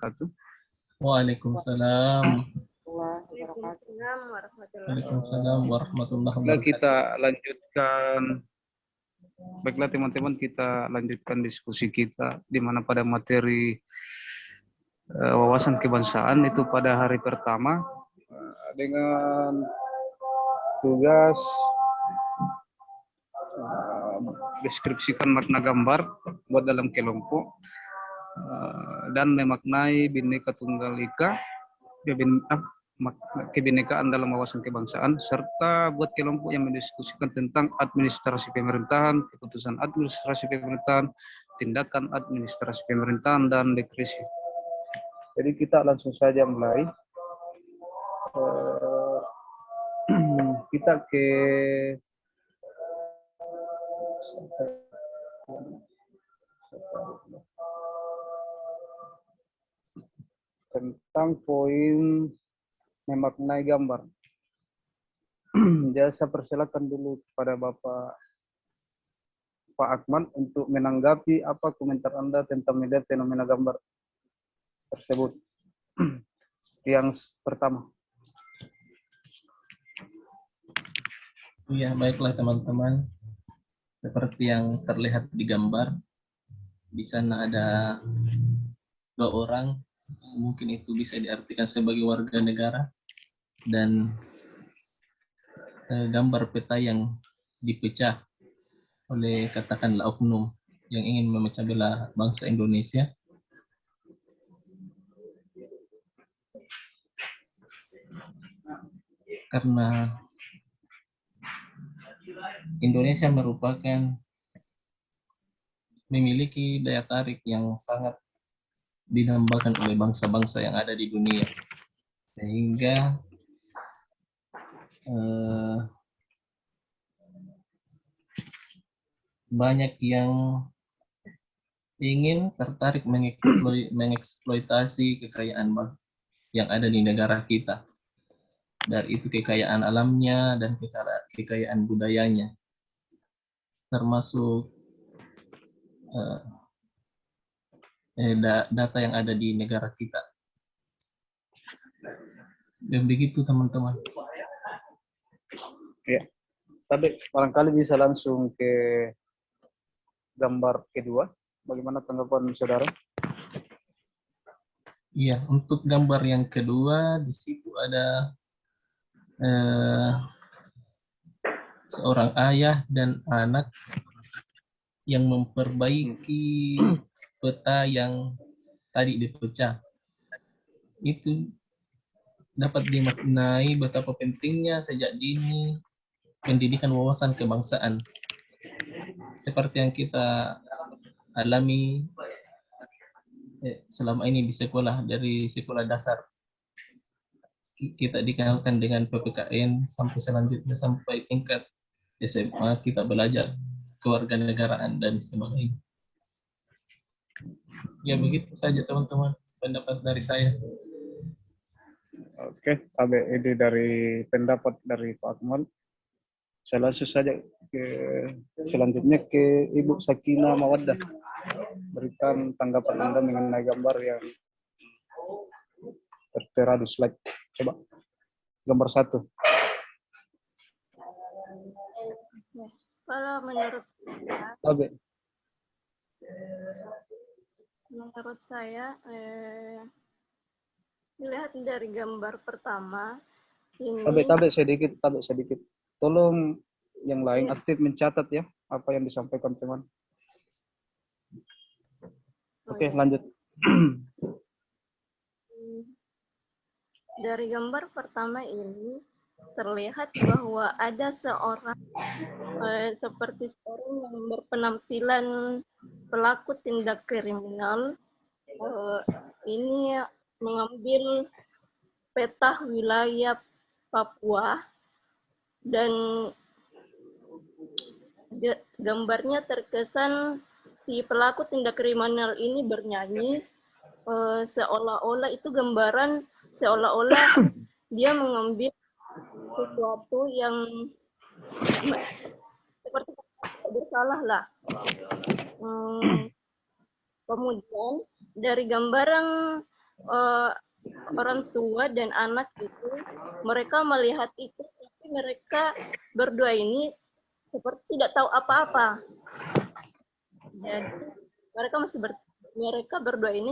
wabarakatuh. Waalaikumsalam. Waalaikumsalam warahmatullahi Waalaikumsalam warahmatullahi Baiklah, wabarakatuh. kita lanjutkan. Baiklah teman-teman, kita lanjutkan diskusi kita di mana pada materi wawasan kebangsaan itu pada hari pertama dengan tugas deskripsikan makna gambar buat dalam kelompok dan memaknai Bhinneka Tunggal Ika, kebinekaan dalam wawasan kebangsaan, serta buat kelompok yang mendiskusikan tentang administrasi pemerintahan, keputusan administrasi pemerintahan, tindakan administrasi pemerintahan, dan dekresi. Jadi kita langsung saja mulai. Kita ke tentang poin memaknai gambar. Jadi saya persilakan dulu kepada Bapak Pak Akmal untuk menanggapi apa komentar Anda tentang melihat fenomena gambar tersebut. Yang pertama. Iya, baiklah teman-teman. Seperti yang terlihat di gambar, di sana ada 2 orang, mungkin itu bisa diartikan sebagai warga negara, dan gambar peta yang dipecah oleh katakanlah oknum yang ingin memecah belah bangsa Indonesia. Karena Indonesia memiliki daya tarik yang sangat dinambakan oleh bangsa-bangsa yang ada di dunia, sehingga banyak yang ingin tertarik mengeksploitasi kekayaan yang ada di negara kita. Dari itu kekayaan alamnya dan kekayaan budayanya, termasuk data yang ada di negara kita. Dan begitu teman-teman. Ya, tapi barangkali bisa langsung ke gambar kedua. Bagaimana tanggapan saudara? Iya, untuk gambar yang kedua di situ ada seorang ayah dan anak yang memperbaiki peta yang tadi dipecah. Itu dapat dimaknai betapa pentingnya sejak dini pendidikan wawasan kebangsaan. Seperti yang kita alami selama ini di sekolah, dari sekolah dasar. Kita dikenalkan dengan PPKN sampai selanjutnya sampai tingkat SMA kita belajar kewarganegaraan dan sebagainya. Ya begitu saja teman-teman pendapat dari saya. Oke, ini dari pendapat dari Pak Akmal. Saya langsung saja selanjutnya ke Ibu Sakina Mawaddah. Berikan tanggapan Anda mengenai gambar yang tertera di slide. Coba gambar 1. Kalau menurut saya, dilihat dari gambar pertama ini. Tabe sedikit. Tolong yang lain aktif mencatat ya apa yang disampaikan teman. Oke, lanjut. Dari gambar pertama ini terlihat bahwa ada seorang seperti seorang yang berpenampilan pelaku tindak kriminal. Ini mengambil peta wilayah Papua dan gambarnya terkesan si pelaku tindak kriminal ini bernyanyi, seolah-olah itu gambaran seolah-olah dia mengambil sesuatu yang seperti bersalah lah. Kemudian dari gambaran orang tua dan anak itu, mereka melihat itu, tapi mereka berdua ini seperti tidak tahu apa-apa. Jadi mereka berdua ini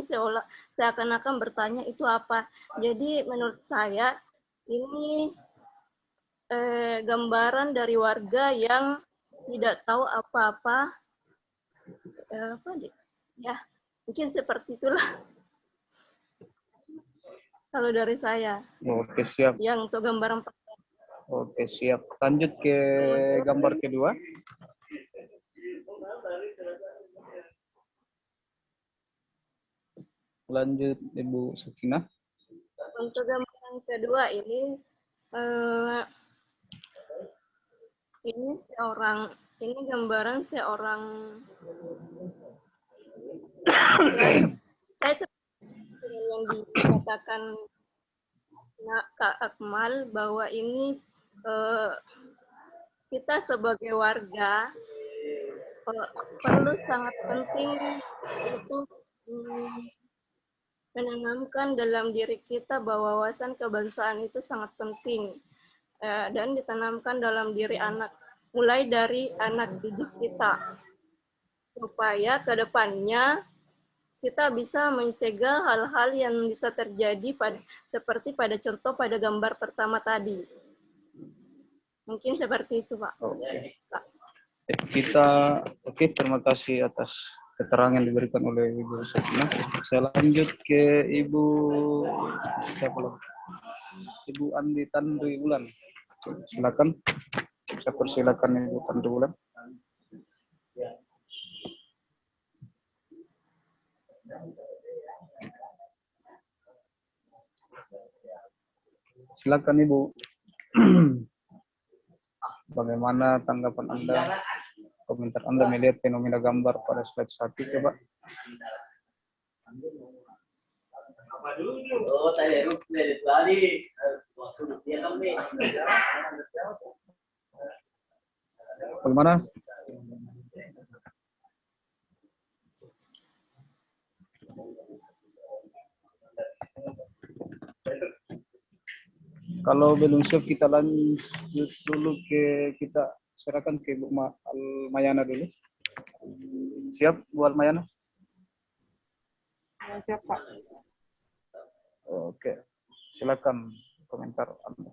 seakan-akan bertanya itu apa. Jadi menurut saya ini gambaran dari warga yang tidak tahu apa-apa. Ya, mungkin seperti itulah. Kalau dari saya. Oke, siap. Yang untuk gambaran pertama. Oke, siap. Lanjut ke gambar kedua. Lanjut, Ibu Sakinah. Untuk gambaran kedua ini gambaran seorang saya yang dikatakan Kak Akmal bahwa ini kita sebagai warga perlu sangat penting untuk menanamkan dalam diri kita bahwa wawasan kebangsaan itu sangat penting dan ditanamkan dalam diri anak, mulai dari anak didik kita, supaya ke depannya kita bisa mencegah hal-hal yang bisa terjadi seperti pada contoh pada gambar pertama tadi. Mungkin seperti itu, Pak. Oke, terima kasih atas keterangan yang diberikan oleh Ibu Sakinah. Saya lanjut ke Ibu Andi Tandri Wulan. Silakan. Saya persilakan Ibu Tandri Wulan. Silakan Ibu. Bagaimana tanggapan Anda, komentar Anda melihat fenomena gambar pada slide 1, coba? Bagaimana? Kalau belum siap, kita lanjut dulu kita serahkan ke Bu Almayana dulu. Siap, Bu Almayana? Ya, siap, Pak. Oke, silakan komentar Anda.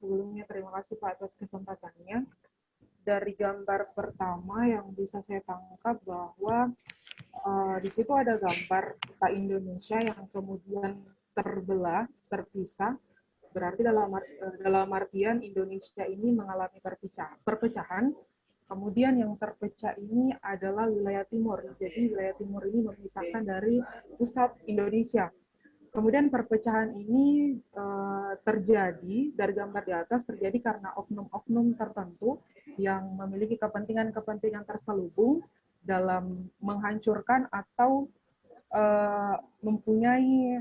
Sebelumnya terima kasih Pak atas kesempatannya. Dari gambar pertama yang bisa saya tangkap bahwa di situ ada gambar peta Indonesia yang kemudian terbelah, terpisah. Berarti dalam artian Indonesia ini mengalami perpecahan. Kemudian yang terpecah ini adalah wilayah timur. Jadi wilayah timur ini memisahkan dari pusat Indonesia. Kemudian perpecahan ini terjadi dari gambar di atas terjadi karena oknum-oknum tertentu yang memiliki kepentingan-kepentingan terselubung dalam menghancurkan atau mempunyai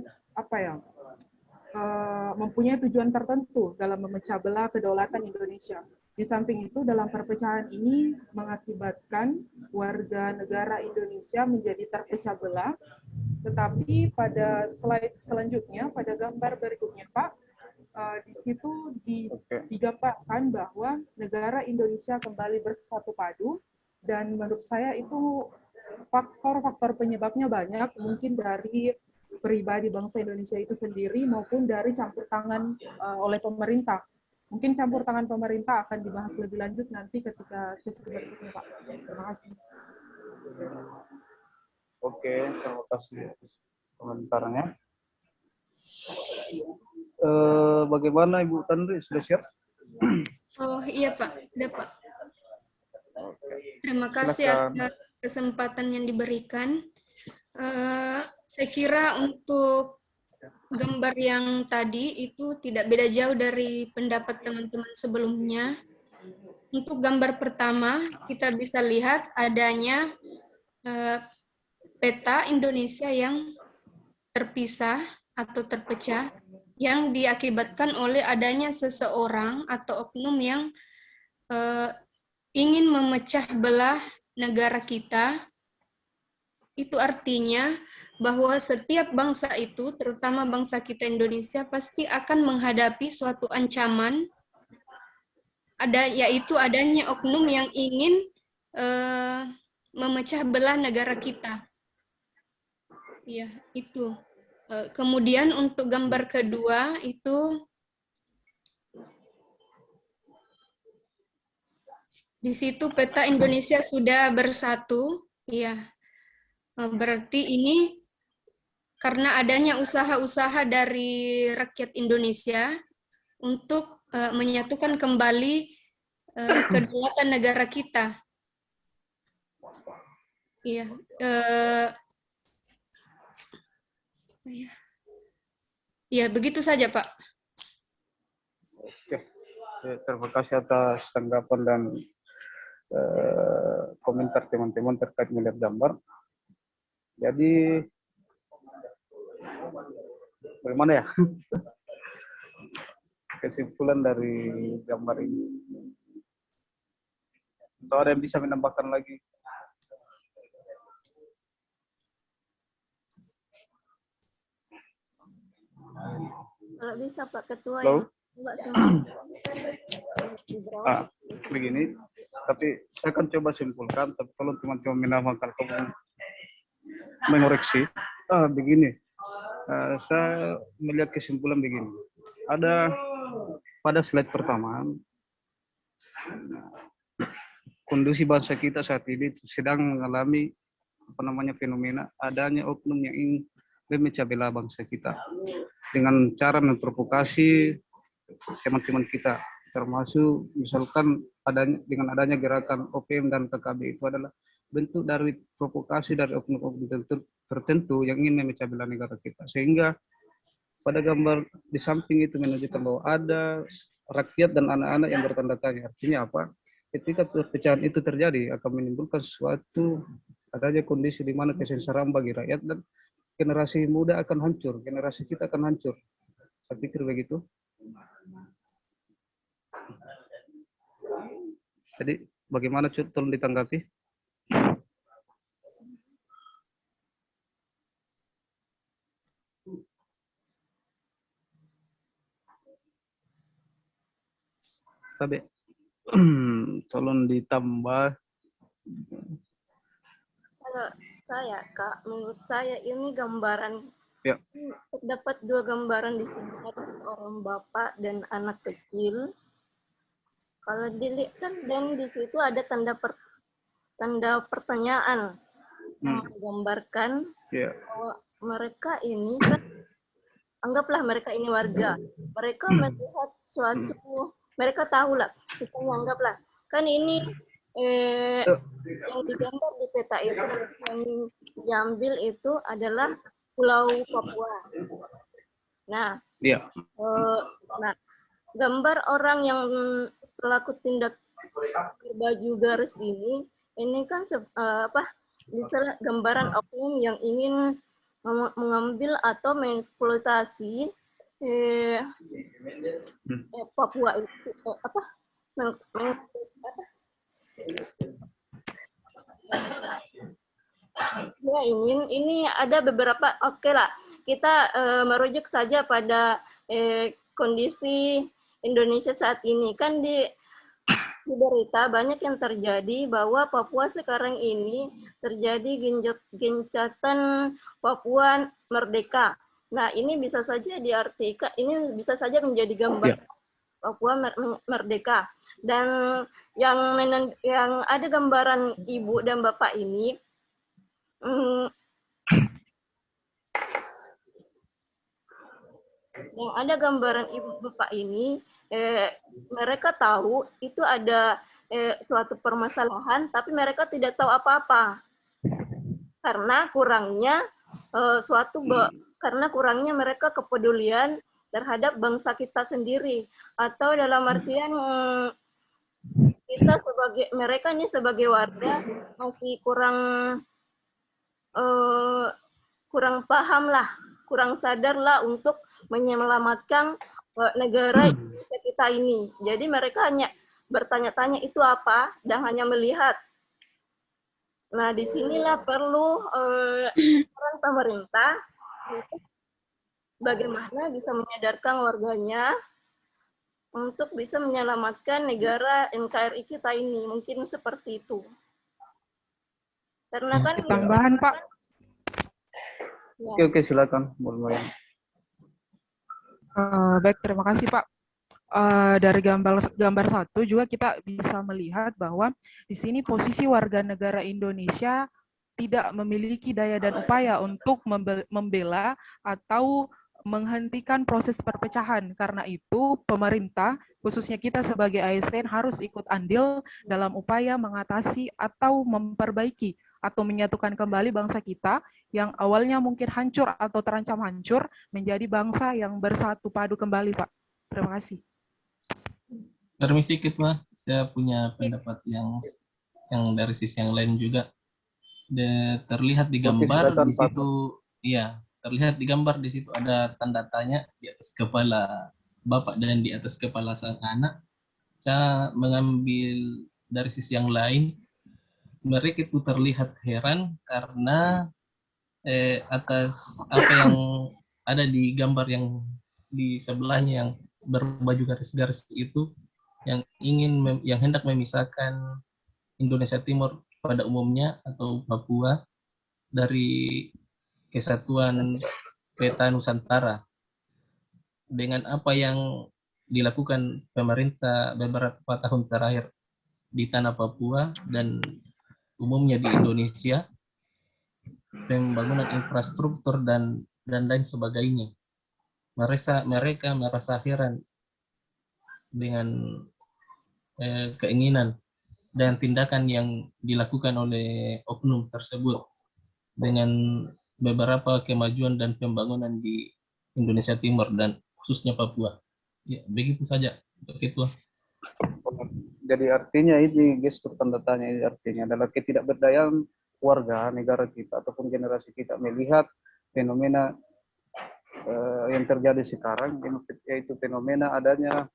mempunyai tujuan tertentu dalam memecah belah kedaulatan Indonesia. Di samping itu, dalam perpecahan ini mengakibatkan warga negara Indonesia menjadi terpecah belah. Tetapi pada slide selanjutnya, pada gambar berikutnya, Pak, di situ digambarkan bahwa negara Indonesia kembali bersatu padu, dan menurut saya itu faktor-faktor penyebabnya banyak, mungkin dari pribadi bangsa Indonesia itu sendiri maupun dari campur tangan oleh pemerintah. Mungkin campur tangan pemerintah akan dibahas lebih lanjut nanti ketika sesi berikutnya, Pak. Terima kasih. Oke, terima kasih atas komentarnya. Bagaimana Ibu Tandri, sudah siap? Oh iya Pak, udah Pak. Terima kasih atas kesempatan yang diberikan. Saya kira untuk gambar yang tadi itu tidak beda jauh dari pendapat teman-teman sebelumnya. Untuk gambar pertama, kita bisa lihat adanya peta Indonesia yang terpisah atau terpecah, yang diakibatkan oleh adanya seseorang atau oknum yang ingin memecah belah negara kita. Itu artinya bahwa setiap bangsa itu, terutama bangsa kita Indonesia, pasti akan menghadapi suatu ancaman, yaitu adanya oknum yang ingin memecah belah negara kita. Ya, itu. Kemudian untuk gambar kedua itu di situ peta Indonesia sudah bersatu. Ya, berarti ini karena adanya usaha-usaha dari rakyat Indonesia untuk menyatukan kembali kedaulatan negara kita. Iya. Ya, begitu saja, Pak. Oke, terima kasih atas tanggapan dan komentar teman-teman terkait melihat gambar. Jadi, bagaimana ya? Kesimpulan dari gambar ini. Atau ada yang bisa menambahkan lagi? Kalau bisa Pak Ketua Halo? yang Begini, tapi saya akan coba simpulkan, tapi tolong teman-teman menambahkan mengoreksi. Begini, saya melihat kesimpulan begini. Ada pada slide pertama, kondisi bangsa kita saat ini sedang mengalami fenomena adanya oknum yang ingin memecah belah bangsa kita dengan cara memprovokasi teman-teman kita, termasuk misalkan dengan adanya gerakan OPM dan KKB itu adalah bentuk dari provokasi dari oknum-oknum tertentu yang ingin memecah belah negara kita. Sehingga pada gambar di samping itu menunjukkan bahwa ada rakyat dan anak-anak yang bertanda tanya. Artinya apa? Ketika perpecahan itu terjadi akan menimbulkan suatu adanya kondisi di mana kesengsaraan bagi rakyat dan generasi muda akan hancur, generasi kita akan hancur. Saya pikir begitu. Jadi bagaimana Cut, tolong ditanggapi? Tapi tolong ditambah. Kalau saya, Kak, menurut saya ini gambaran, Ya. terdapat dua gambaran di sini, ada seorang bapak dan anak kecil. Kalau dilihat kan, dan di situ ada tanda pertanyaan yang menggambarkan bahwa mereka ini kan, anggaplah mereka ini warga, mereka melihat suatu, mereka tahu lah, misalnya anggaplah, kan ini yang digambar di peta itu, yang diambil itu adalah Pulau Papua. Nah, nah, gambar orang yang pelaku tindak berbaju garis ini kan misalnya gambaran oknum yang ingin mengambil atau mengeksploitasi Papua itu ya, ini ada beberapa, oke lah, kita merujuk saja pada kondisi Indonesia saat ini. Kan di berita banyak yang terjadi bahwa Papua sekarang ini terjadi gencatan Papua merdeka. Nah, ini bisa saja diartikan, ini bisa saja menjadi gambar Papua merdeka. Dan yang ada gambaran ibu dan bapak ini, yang ada gambaran ibu bapak ini, mereka tahu itu ada suatu permasalahan, tapi mereka tidak tahu apa-apa karena kurangnya karena kurangnya mereka kepedulian terhadap bangsa kita sendiri, atau dalam artian kita mereka ini sebagai warga masih kurang paham lah, kurang sadar lah untuk menyelamatkan negara kita ini. Jadi mereka hanya bertanya-tanya itu apa dan hanya melihat. Nah, disinilah perlu peran pemerintah untuk bagaimana bisa menyadarkan warganya untuk bisa menyelamatkan negara NKRI kita ini. Mungkin seperti itu. Karena kan Tambahan, Pak. Oke, silakan. Mulai. Baik, terima kasih, Pak. Dari gambar 1 juga kita bisa melihat bahwa di sini posisi warga negara Indonesia tidak memiliki daya dan upaya untuk membela atau menghentikan proses perpecahan. Karena itu, pemerintah, khususnya kita sebagai ASN, harus ikut andil dalam upaya mengatasi atau memperbaiki atau menyatukan kembali bangsa kita yang awalnya mungkin hancur atau terancam hancur menjadi bangsa yang bersatu padu kembali, Pak. Terima kasih. Permisi Ketua, saya punya pendapat yang dari sisi yang lain juga. Terlihat di gambar silakan, di situ, iya, terlihat di gambar di situ ada tanda tanya di atas kepala Bapak dan di atas kepala sang anak. Saya mengambil dari sisi yang lain, mereka itu terlihat heran karena atas apa yang ada di gambar yang di sebelahnya yang berbaju garis-garis itu, yang hendak memisahkan Indonesia Timur pada umumnya atau Papua dari kesatuan peta Nusantara. Dengan apa yang dilakukan pemerintah beberapa tahun terakhir di tanah Papua dan umumnya di Indonesia, pembangunan infrastruktur dan lain sebagainya. Mereka merasa heran dengan keinginan dan tindakan yang dilakukan oleh oknum tersebut dengan beberapa kemajuan dan pembangunan di Indonesia Timur dan khususnya Papua. Ya, begitu saja untuk itu. Jadi artinya ini gestur tanda tanya ini artinya adalah ketidakberdayaan warga negara kita ataupun generasi kita melihat fenomena yang terjadi sekarang, yaitu fenomena adanya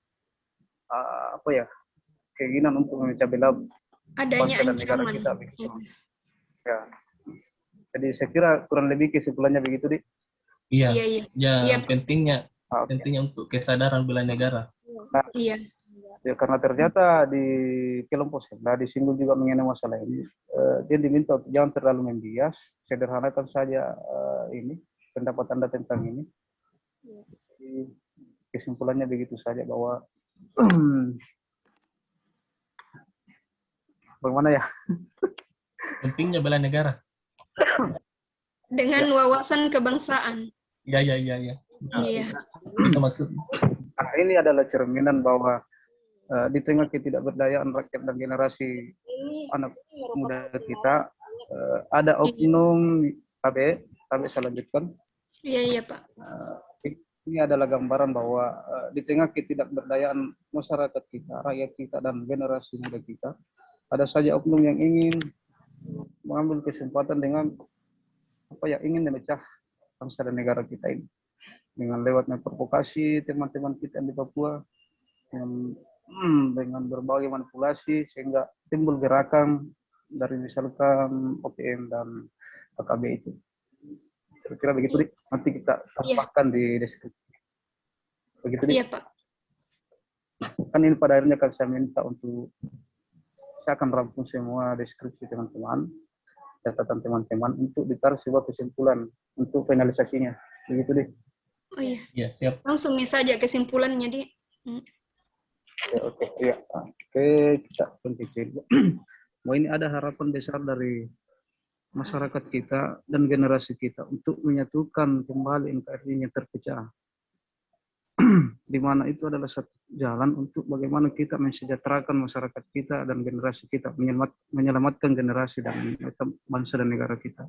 keinginan untuk memecah belah Adanya bangsa dan negara ancaman. kita. Begitu. Ya. Jadi saya kira kurang lebih kesimpulannya begitu, Dik. Iya. Iya, iya. Ya, Iya, pentingnya untuk kesadaran bela negara. Nah, iya. ya, karena ternyata di kelompok sebelah disinggung juga mengenai masalah ini. Dia diminta untuk jangan terlalu membias, sederhanakan saja ini pendapat Anda tentang ini. Jadi, kesimpulannya begitu saja bahwa bagaimana ya? Pentingnya bela negara. Dengan wawasan kebangsaan. Ya. Iya. Itu maksud. Nah, ini adalah cerminan bahwa di tengah ketidakberdayaan rakyat dan generasi anak muda kita, ada oknum KB saya lanjutkan. Iya, Pak. Ini adalah gambaran bahwa di tengah ketidakberdayaan masyarakat kita, rakyat kita, dan generasi muda kita, ada saja oknum yang ingin mengambil kesempatan dengan ingin memecah bangsa dan negara kita ini dengan lewat memprovokasi teman-teman kita di Papua dengan berbagai manipulasi sehingga timbul gerakan dari misalkan OPM dan PKB itu. Kira-kira begitu, Dik. Nanti kita tambahkan di deskripsi. Begitu, Dik. Iya, Pak. Kan ini pada akhirnya kan saya minta untuk saya akan rampung semua deskripsi teman-teman, catatan teman-teman untuk ditaruh sebuah kesimpulan untuk finalisasinya. Begitu, Dik. Oh iya. Ya, siap. Langsung saja kesimpulannya, Dik. Ya, oke. Ya. Oke, kita lanjut. Mau ini ada harapan besar dari masyarakat kita dan generasi kita untuk menyatukan kembali NKRI yang terpecah. Di mana itu adalah satu jalan untuk bagaimana kita mensejahterakan masyarakat kita dan generasi kita, menyelamatkan generasi dan bangsa dan negara kita.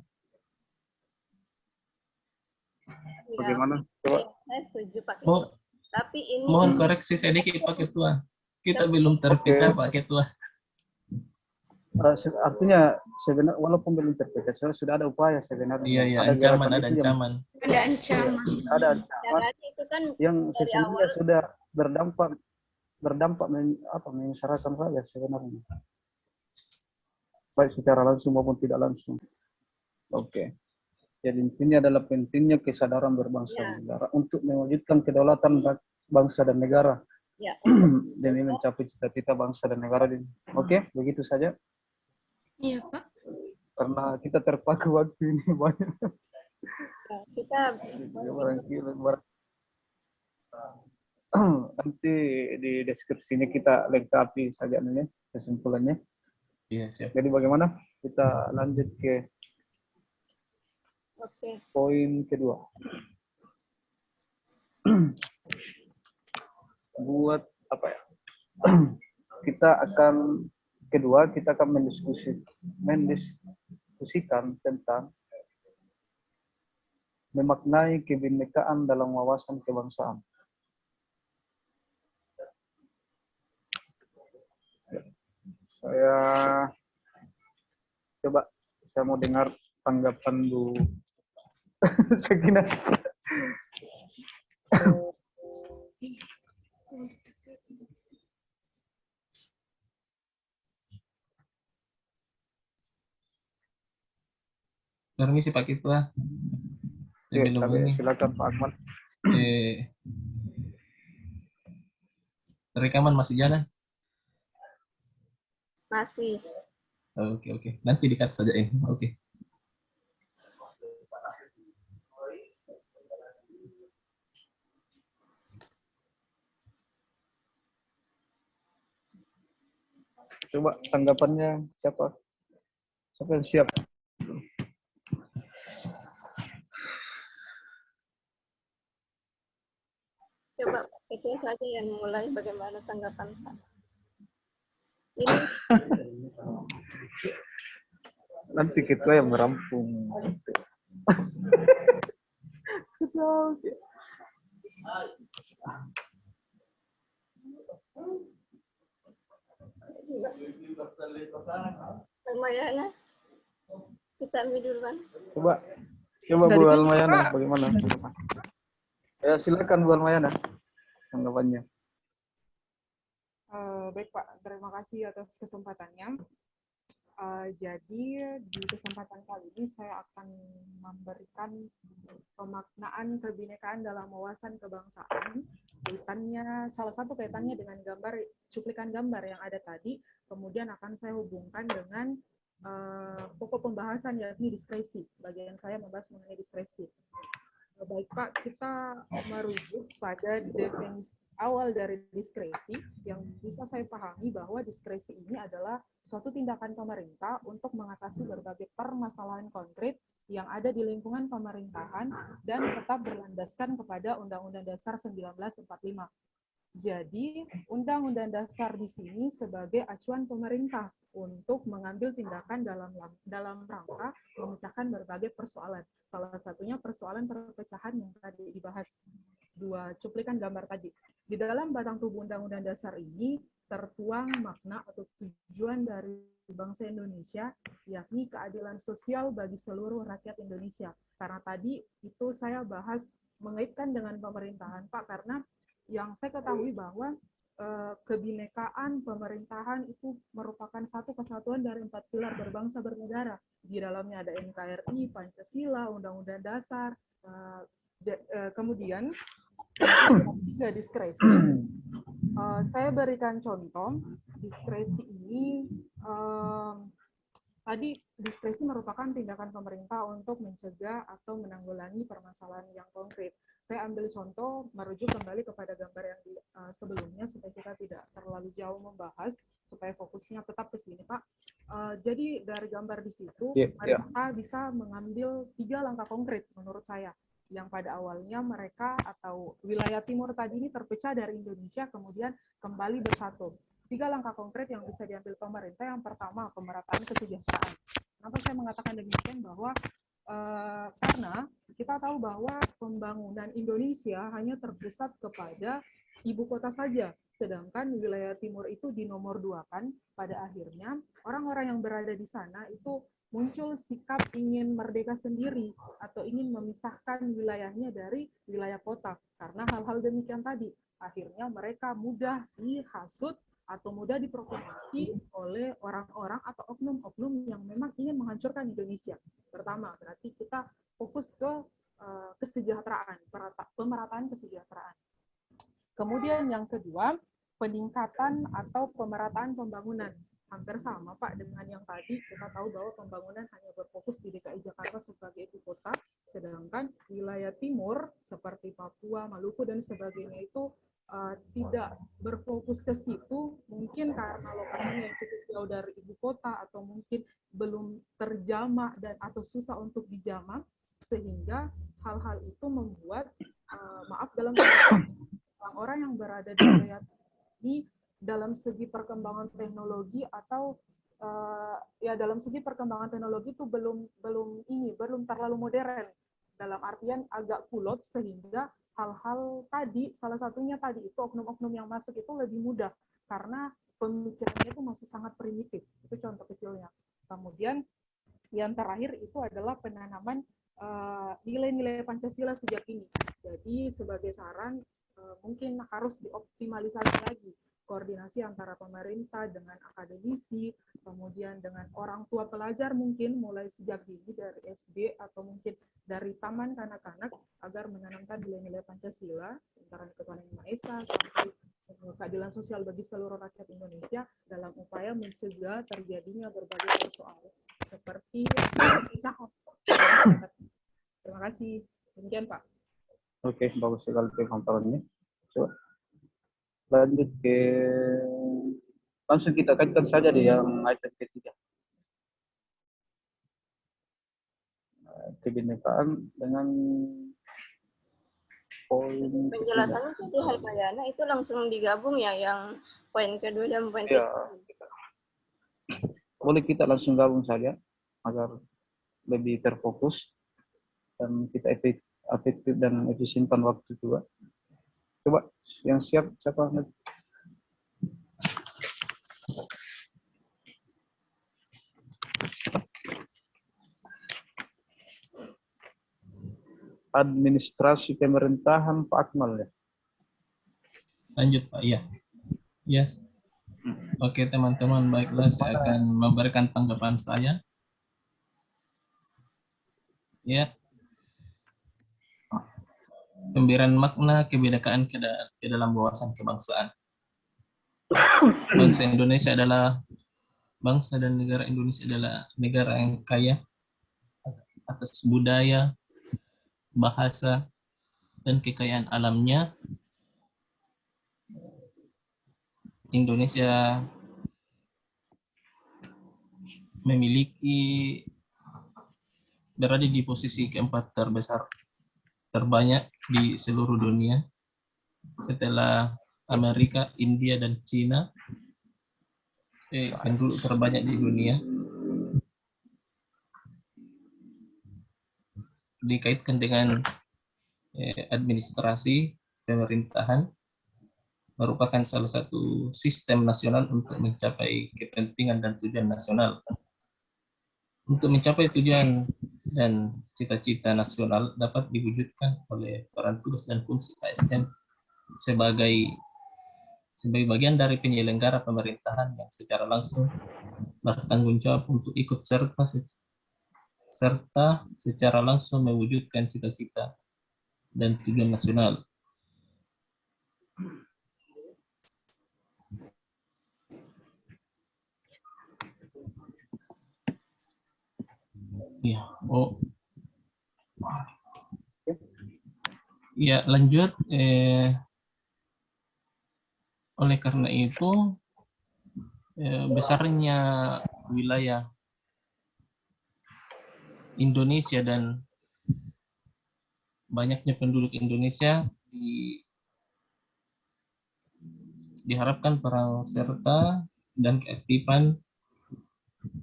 Bagaimana? Coba. Saya setuju, Pak. Oh, Tapi ini mohon koreksi sedikit Pak Ketua. Kita belum terpecah, Pak Ketua. Artinya sebenarnya walaupun belum terpecah, sudah ada upaya sebenarnya. Iya, ada ancaman. Ada ancaman. Ada ancaman itu kan yang dari sesungguhnya sudah berdampak menyengsarakan rakyat sebenarnya. baik secara langsung maupun tidak langsung. Oke. Jadi intinya adalah pentingnya kesadaran berbangsa Ya. dan negara untuk mewujudkan kedaulatan bangsa dan negara Ya, demi mencapai cita-cita bangsa dan negara ini. Oke, begitu saja. Iya, Pak. Karena kita terpaku waktu ini banyak. kita Nanti di deskripsinya kita lengkapi saja nih kesimpulannya. Iya, siap. Jadi bagaimana? Kita lanjut ke poin kedua. Buat apa ya? Kita akan mendiskusikan tentang memaknai kebinekaan dalam wawasan kebangsaan. Saya mau dengar tanggapan Bu Sakinah. Permisi Pak Ketua. Silakan Pak Akmal. Rekaman masih jalan? masih. Oke. Nanti di-cut saja ini. Oke. Coba tanggapannya siapa? Siapa yang siap? Coba itu saja yang mulai, bagaimana tanggapan Pak? Ini Nanti kita yang merampung. Almayana, kita ambil duluan. Coba Bu Almayana, bagaimana? Ya silakan Bu Almayana tanggapannya. Baik Pak, terima kasih atas kesempatannya. Jadi di kesempatan kali ini saya akan memberikan pemaknaan kebinekaan dalam wawasan kebangsaan. Salah satu kaitannya dengan cuplikan gambar yang ada tadi, kemudian akan saya hubungkan dengan pokok pembahasan yakni diskresi. Bagian saya membahas mengenai diskresi. Baik Pak, kita merujuk pada definisi awal dari diskresi yang bisa saya pahami bahwa diskresi ini adalah suatu tindakan pemerintah untuk mengatasi berbagai permasalahan konkret yang ada di lingkungan pemerintahan dan tetap berlandaskan kepada Undang-Undang Dasar 1945. Jadi, Undang-Undang Dasar di sini sebagai acuan pemerintah untuk mengambil tindakan dalam rangka memecahkan berbagai persoalan. Salah satunya persoalan perpecahan yang tadi dibahas, dua cuplikan gambar tadi. Di dalam batang tubuh Undang-Undang Dasar ini tertuang makna atau tujuan dari bangsa Indonesia, yakni keadilan sosial bagi seluruh rakyat Indonesia. Karena tadi itu saya bahas mengaitkan dengan pemerintahan, Pak, karena yang saya ketahui bahwa kebinekaan pemerintahan itu merupakan satu kesatuan dari 4 pilar berbangsa bernegara. Di dalamnya ada NKRI, Pancasila, Undang-Undang Dasar, kemudian tiga diskresi. Saya berikan contoh, diskresi ini tadi diskresi merupakan tindakan pemerintah untuk mencegah atau menanggulangi permasalahan yang konkret. Saya ambil contoh, merujuk kembali kepada gambar yang sebelumnya, supaya kita tidak terlalu jauh membahas, supaya fokusnya tetap ke sini, Pak. Jadi dari gambar di situ, mereka bisa mengambil 3 langkah konkret menurut saya. Yang pada awalnya mereka atau wilayah timur tadi ini terpecah dari Indonesia, kemudian kembali bersatu. 3 langkah konkret yang bisa diambil pemerintah. Yang pertama, pemerataan kesejahteraan. Kenapa saya mengatakan demikian? Bahwa karena kita tahu bahwa pembangunan Indonesia hanya terpusat kepada ibu kota saja, sedangkan wilayah timur itu dinomor 2-kan. Pada akhirnya orang-orang yang berada di sana itu muncul sikap ingin merdeka sendiri atau ingin memisahkan wilayahnya dari wilayah kota. Karena hal-hal demikian tadi, akhirnya mereka mudah dihasut atau mudah diprovokasi oleh orang-orang atau oknum-oknum yang memang ingin menghancurkan Indonesia. Pertama, berarti kita fokus ke kesejahteraan, pemerataan kesejahteraan. Kemudian yang kedua, peningkatan atau pemerataan pembangunan. Hampir sama Pak dengan yang tadi, kita tahu bahwa pembangunan hanya berfokus di DKI Jakarta sebagai ibu kota, sedangkan wilayah timur seperti Papua, Maluku, dan sebagainya itu tidak berfokus ke situ, mungkin karena lokasinya yang cukup jauh dari ibu kota atau mungkin belum terjamah dan atau susah untuk dijamah, sehingga hal-hal itu membuat maaf dalam orang-orang yang berada di wilayah ini dalam segi perkembangan teknologi atau ya dalam segi perkembangan teknologi itu belum terlalu modern, dalam artian agak kulot, sehingga hal-hal tadi, salah satunya tadi itu oknum-oknum yang masuk itu lebih mudah karena pemikirannya itu masih sangat primitif. Itu contoh kecilnya. Kemudian yang terakhir itu adalah penanaman nilai-nilai Pancasila sejak ini. Jadi sebagai saran mungkin harus dioptimalisasi lagi koordinasi antara pemerintah dengan akademisi, kemudian dengan orang tua pelajar mungkin mulai sejak dini dari SD atau mungkin dari taman kanak-kanak agar menanamkan nilai-nilai Pancasila, antara ketuhanan yang Maha Esa sampai keadilan sosial bagi seluruh rakyat Indonesia dalam upaya mencegah terjadinya berbagai persoalan seperti perpecahan. Terima kasih. Demikian Pak. Oke, bagus sekali pemaparannya. Coba lanjut ke, langsung kita kaitkan saja di yang item ketiga. Kebinekaan dengan poin Penjelasannya itu di Halmayana itu langsung digabung ya, yang poin kedua dan poin ya, ketiga. boleh kita langsung gabung saja agar lebih terfokus dan kita efektif dan efisienkan waktu juga. Coba yang siap siapa? Administrasi pemerintahan Pak Akmal ya. Lanjut Pak, iya. Yes. Oke teman-teman, baiklah saya akan memberikan tanggapan saya. Ya. Pemberian makna kebinekaan ke dalam wawasan kebangsaan. Bangsa Indonesia adalah bangsa dan negara Indonesia adalah negara yang kaya atas budaya, bahasa, dan kekayaan alamnya. Indonesia memiliki berada di posisi keempat terbanyak di seluruh dunia setelah Amerika, India, dan Cina. Penduduk terbanyak di dunia. Dikaitkan dengan administrasi pemerintahan merupakan salah satu sistem nasional untuk mencapai kepentingan dan tujuan nasional. Untuk mencapai tujuan dan cita-cita nasional dapat diwujudkan oleh peran tugas dan fungsi ASN sebagai bagian dari penyelenggara pemerintahan yang secara langsung bertanggung jawab untuk ikut serta secara langsung mewujudkan cita-cita dan tujuan nasional. Ya, ya lanjut. Oleh karena itu, besarnya wilayah Indonesia dan banyaknya penduduk Indonesia diharapkan peran serta dan keaktifan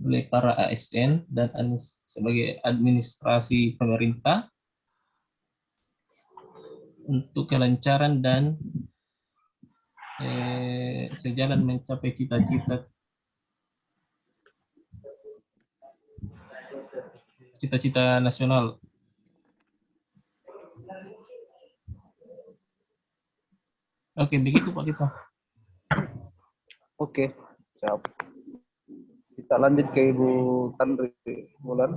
oleh para ASN dan sebagai administrasi pemerintah untuk kelancaran dan sejalan mencapai cita-cita nasional. Oke, begitu Pak kita. Oke, siap. Kita lanjut ke Ibu Tanri Bulan.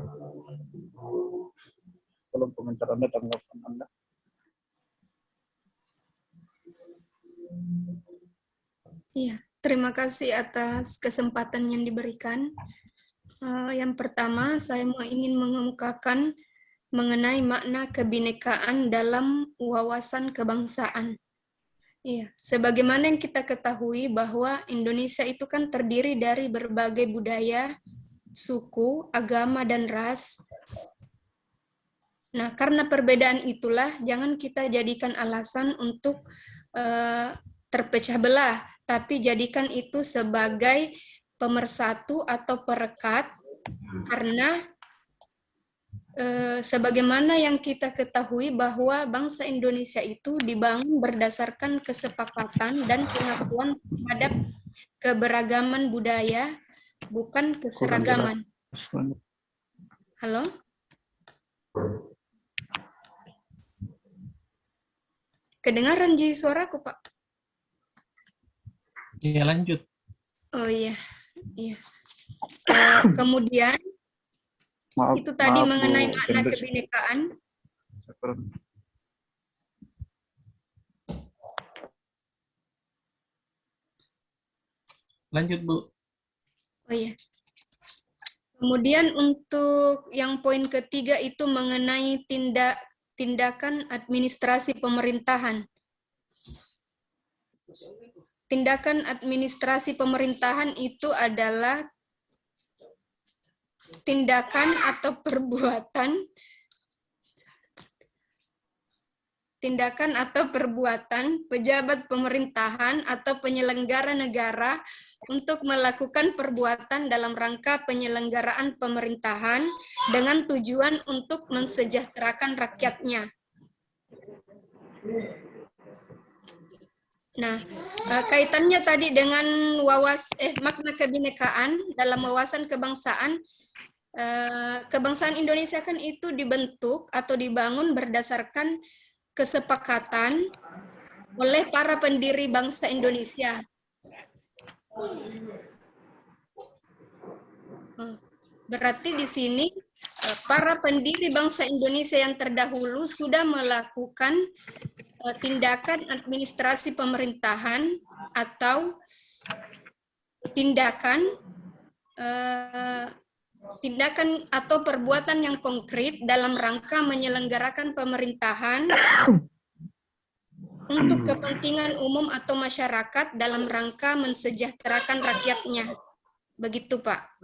Tolong komentar Anda, tanggapan Anda. Iya, terima kasih atas kesempatan yang diberikan. Yang pertama, saya ingin mengemukakan mengenai makna kebinekaan dalam wawasan kebangsaan. Iya, sebagaimana yang kita ketahui bahwa Indonesia itu kan terdiri dari berbagai budaya, suku, agama, dan ras. Nah, karena perbedaan itulah, jangan kita jadikan alasan untuk terpecah belah, tapi jadikan itu sebagai pemersatu atau perekat, karena sebagaimana yang kita ketahui bahwa bangsa Indonesia itu dibangun berdasarkan kesepakatan dan pengakuan terhadap keberagaman budaya, bukan keseragaman. Halo? Kedengaran Ji suaraku, Pak? Ya, lanjut. Oh iya, iya. Kemudian Maaf, itu tadi maaf, mengenai Bu makna Hendrik. kebinekaan. Lanjut, Bu. Oh iya. Kemudian untuk yang poin ketiga itu mengenai tindakan administrasi pemerintahan. Tindakan administrasi pemerintahan itu adalah tindakan atau perbuatan pejabat pemerintahan atau penyelenggara negara untuk melakukan perbuatan dalam rangka penyelenggaraan pemerintahan dengan tujuan untuk mensejahterakan rakyatnya. Nah, kaitannya tadi dengan makna kebinekaan dalam wawasan kebangsaan. Kebangsaan Indonesia kan itu dibentuk atau dibangun berdasarkan kesepakatan oleh para pendiri bangsa Indonesia. Berarti di sini para pendiri bangsa Indonesia yang terdahulu sudah melakukan tindakan administrasi pemerintahan atau tindakan atau perbuatan yang konkret dalam rangka menyelenggarakan pemerintahan untuk kepentingan umum atau masyarakat dalam rangka mensejahterakan rakyatnya. Begitu, Pak.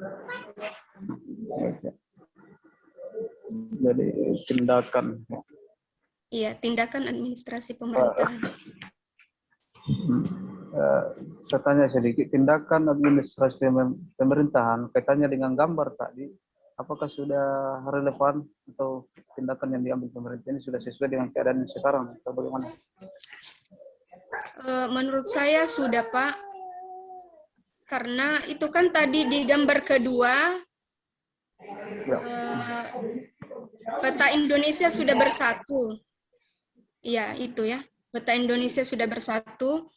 Jadi tindakan. Iya, tindakan administrasi pemerintahan. Saya tanya sedikit, tindakan administrasi pemerintahan kaitannya dengan gambar tadi, apakah sudah relevan atau tindakan yang diambil pemerintah ini sudah sesuai dengan keadaan sekarang atau bagaimana? Menurut saya sudah, Pak. Karena itu kan tadi di gambar kedua, peta Indonesia sudah bersatu. Iya, itu ya. Peta Indonesia sudah bersatu.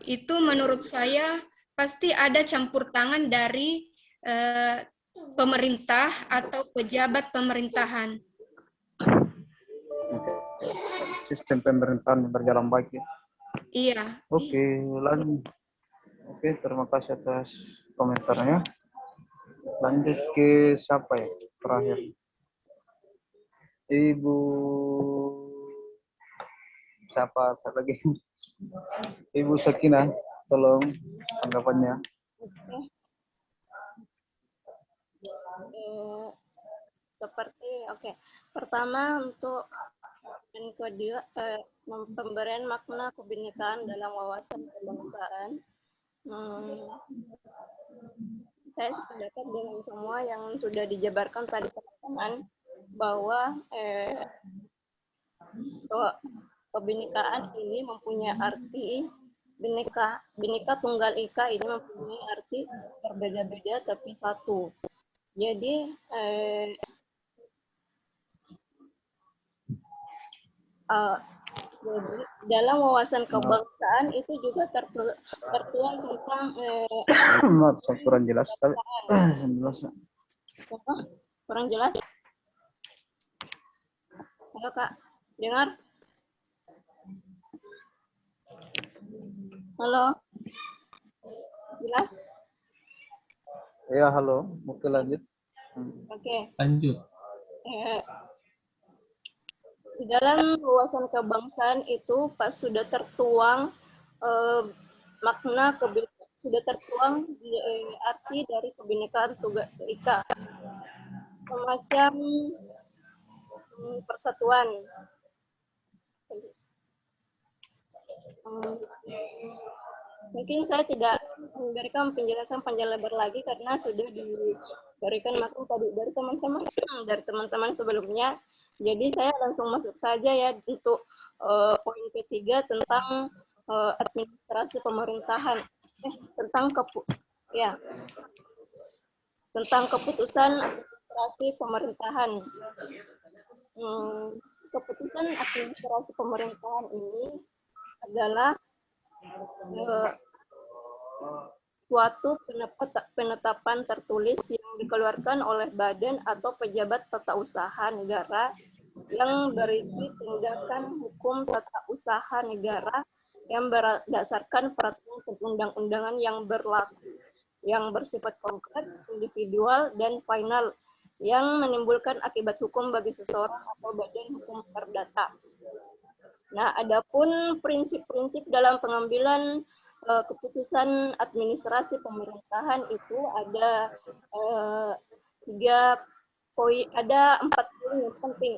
Itu menurut saya pasti ada campur tangan dari pemerintah atau pejabat pemerintahan. Sistem pemerintahan berjalan baik ya. Iya. Oke, lanjut. Oke, terima kasih atas komentarnya. Lanjut ke siapa ya? Terakhir. Ibu siapa lagi? Ibu Sakina, tolong tanggapannya. Pertama untuk yang kedua, pemberian makna kebinekaan dalam wawasan kebangsaan. Saya sependapat dengan semua yang sudah dijabarkan tadi teman-teman, bahwa kebinekaan ini mempunyai arti Bhinneka Tunggal Ika ini mempunyai arti berbeda-beda tapi satu. Jadi Jadi dalam wawasan kebangsaan itu juga tertuang tentang Maaf, saya kurang jelas. Tapi, jelas. apa? Kurang jelas. Halo Kak, dengar? Halo, jelas? Ya, halo. Oke, lanjut. Oke. Lanjut. Di dalam wawasan kebangsaan itu pas sudah tertuang makna sudah tertuang arti dari kebinekaan Tunggal Ika, semacam persatuan. Mungkin saya tidak memberikan penjelasan panjang lebar lagi karena sudah diberikan makna tadi dari teman-teman sebelumnya. Jadi saya langsung masuk saja ya untuk poin ketiga tentang administrasi pemerintahan, tentang keputusan administrasi pemerintahan. Keputusan administrasi pemerintahan ini adalah suatu penetapan tertulis yang dikeluarkan oleh badan atau pejabat tata usaha negara yang berisi tindakan hukum tata usaha negara yang berdasarkan peraturan perundang-undangan yang berlaku, yang bersifat konkret, individual, dan final, yang menimbulkan akibat hukum bagi seseorang atau badan hukum perdata. Nah, adapun prinsip-prinsip dalam pengambilan keputusan administrasi pemerintahan itu ada 4 poin yang penting.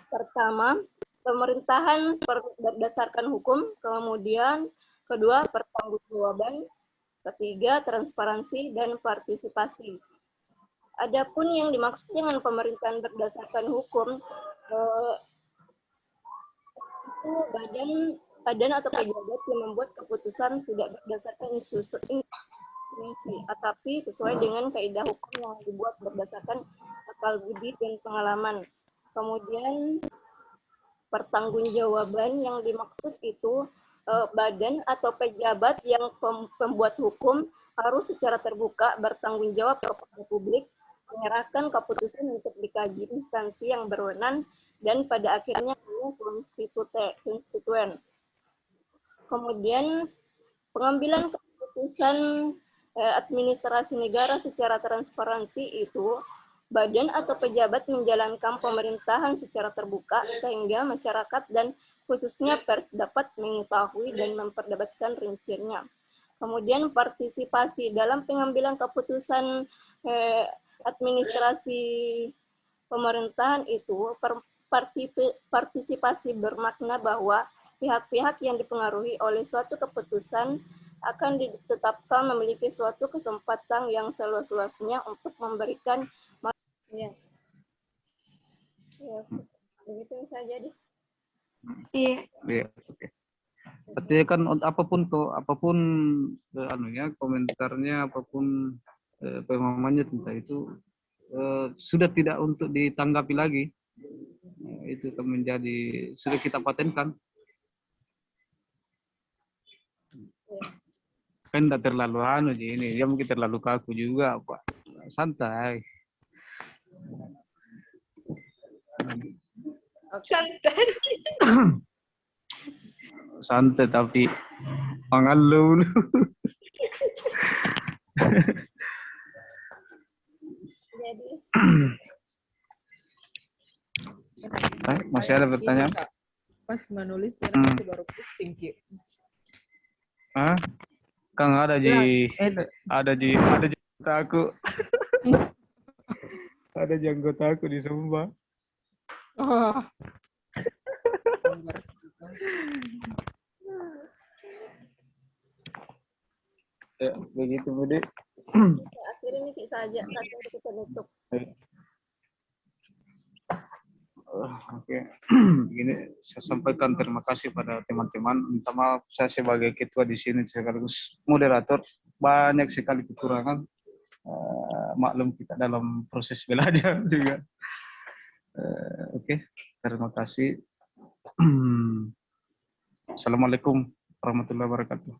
Pertama, pemerintahan berdasarkan hukum, kemudian kedua, pertanggungjawaban, ketiga, transparansi dan partisipasi. Adapun yang dimaksud dengan pemerintahan berdasarkan hukum, itu badan atau pejabat yang membuat keputusan tidak berdasarkan institusi, tetapi sesuai dengan kaidah hukum yang dibuat berdasarkan akal budi dan pengalaman. Kemudian pertanggungjawaban yang dimaksud itu badan atau pejabat yang pembuat hukum harus secara terbuka bertanggung jawab kepada publik, menyerahkan keputusan untuk dikaji instansi yang berwenang dan pada akhirnya konstituen. Kemudian pengambilan keputusan administrasi negara secara transparansi itu badan atau pejabat menjalankan pemerintahan secara terbuka sehingga masyarakat dan khususnya pers dapat mengetahui dan memperdebatkan rinciannya. Kemudian partisipasi dalam pengambilan keputusan administrasi pemerintahan itu partisipasi bermakna bahwa pihak-pihak yang dipengaruhi oleh suatu keputusan akan ditetapkan memiliki suatu kesempatan yang seluas-luasnya untuk memberikan begitu saja deh. Iya. Iya, oke. Artinya kan apapun komentarnya, apapun pemahamannya tentang itu sudah tidak untuk ditanggapi lagi. Itu akan menjadi sudah kita patenkan. Kan tidak terlalu ini, dia mungkin terlalu kaku juga, Pak. Santai. Santai. Santai tapi mengeluh. Jadi masih ada pertanyaan? Pas menulis ya nanti baru pusing Ki. Hah? Kang ada di aku. Ada anggota aku di Sumba. Oh. Ya, begitu Budi. akhirnya ini saja nanti kita tutup. Oke. Begini saya sampaikan terima kasih pada teman-teman. Minta maaf saya sebagai ketua di sini sekaligus moderator banyak sekali kekurangan. Maklum kita dalam proses belajar juga. Oke. Terima kasih. Assalamualaikum warahmatullahi wabarakatuh.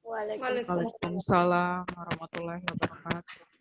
Waalaikumsalam. Waalaikumsalam warahmatullahi wabarakatuh.